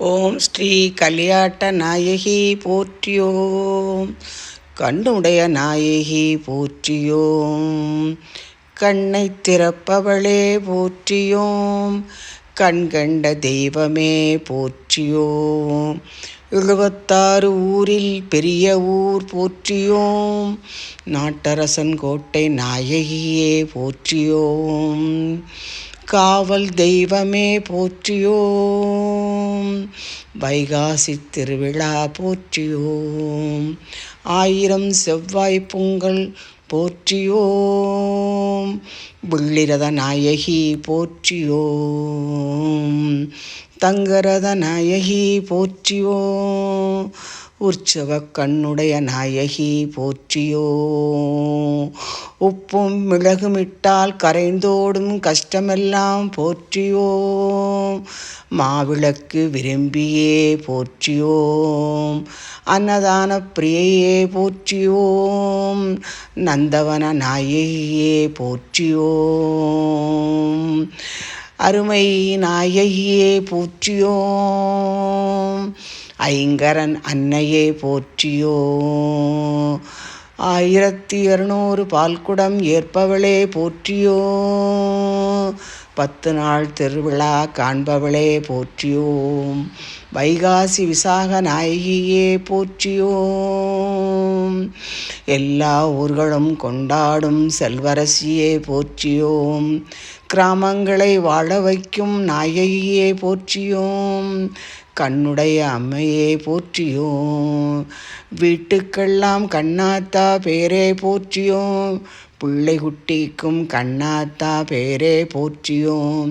ஓம் ஸ்ரீ கலியாட்ட நாயகி போற்றியோம். கண்ணுடைய நாயகி போற்றியோம். கண்ணை திறப்பவளே போற்றியோம். கண்கண்ட தெய்வமே போற்றியோம். 76 ஊரில் பெரிய ஊர் போற்றியோம். நாட்டரசன் கோட்டை நாயகியே போற்றியோம். காவல் தெய்வமே போற்றியோம். வைகாசி திருவிழா போற்றியோம். 1000 செவ்வாய் பொங்கல் போற்றியோம். புள்ளிரத நாயகி போற்றியோம். தங்கரத நாயகி போற்றியோம். உற்சவ கண்ணுடைய நாயகி போற்றியோம். உப்பும் மிளகுமிட்டால் கரைந்தோடும் கஷ்டமெல்லாம் போற்றியோம். மாவிளக்கு விரும்பியே போற்றியோம். அன்னதான பிரியையே போற்றியோம். நந்தவன நாயகியே போற்றியோம். அருமை நாயகியே போற்றியோம். ஐங்கரன் அன்னையே போற்றியோம். 1200 பால்குடம் ஏற்பவளே போற்றியோம். 10 நாள் திருவிழா காண்பவளே போற்றியோம். வைகாசி விசாக நாயகியே போற்றியோம். எல்லா ஊர்களும் கொண்டாடும் செல்வரசியே போற்றியோம். கிராமங்களை வாழ வைக்கும் நாயகியே போற்றியோம். கண்ணுடைய அம்மையே போற்றியோம். வீட்டுக்கெல்லாம் கண்ணாத்தா பேரே போற்றியோம். பிள்ளை குட்டிக்கும் கண்ணாத்தா பேரே போற்றியோம்.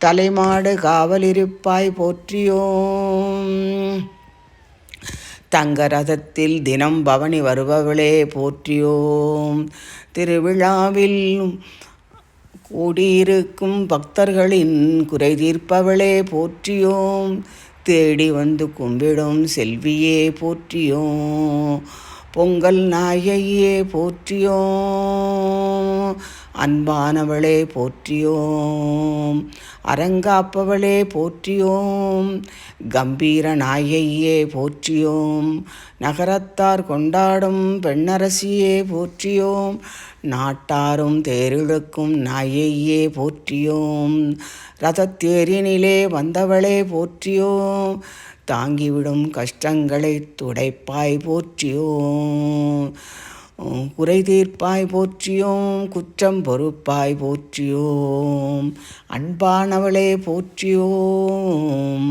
தலைமாடு காவலிருப்பாய் போற்றியோம். தங்க ரதத்தில் தினம் பவனி வருபவளே போற்றியோம். திருவிழாவில் கூடியிருக்கும் பக்தர்களின் குறை தீர்ப்பவளே போற்றியோம். தேடி வந்து கும்பிடும் செல்வியே போற்றியோம். பொங்கல் நாயகியே போற்றியோம். அன்பானவளே போற்றியோம். அரங்காப்பவளே போற்றியோம். கம்பீர நாயகியே போற்றியோம். நகரத்தார் கொண்டாடும் பெண்ணரசியே போற்றியோம். நாட்டாரும் தேரிழுக்கும் நாயகியே போற்றியோம். ரதத்தேரினிலே வந்தவளே போற்றியோம். தாங்கிவிடும் கஷ்டங்களை துடைப்பாய் போற்றியோம். குறை தீர்ப்பாய் போற்றியோம். குற்றம் பொறுப்பாய் போற்றியோம். அன்பானவளே போற்றியோம்.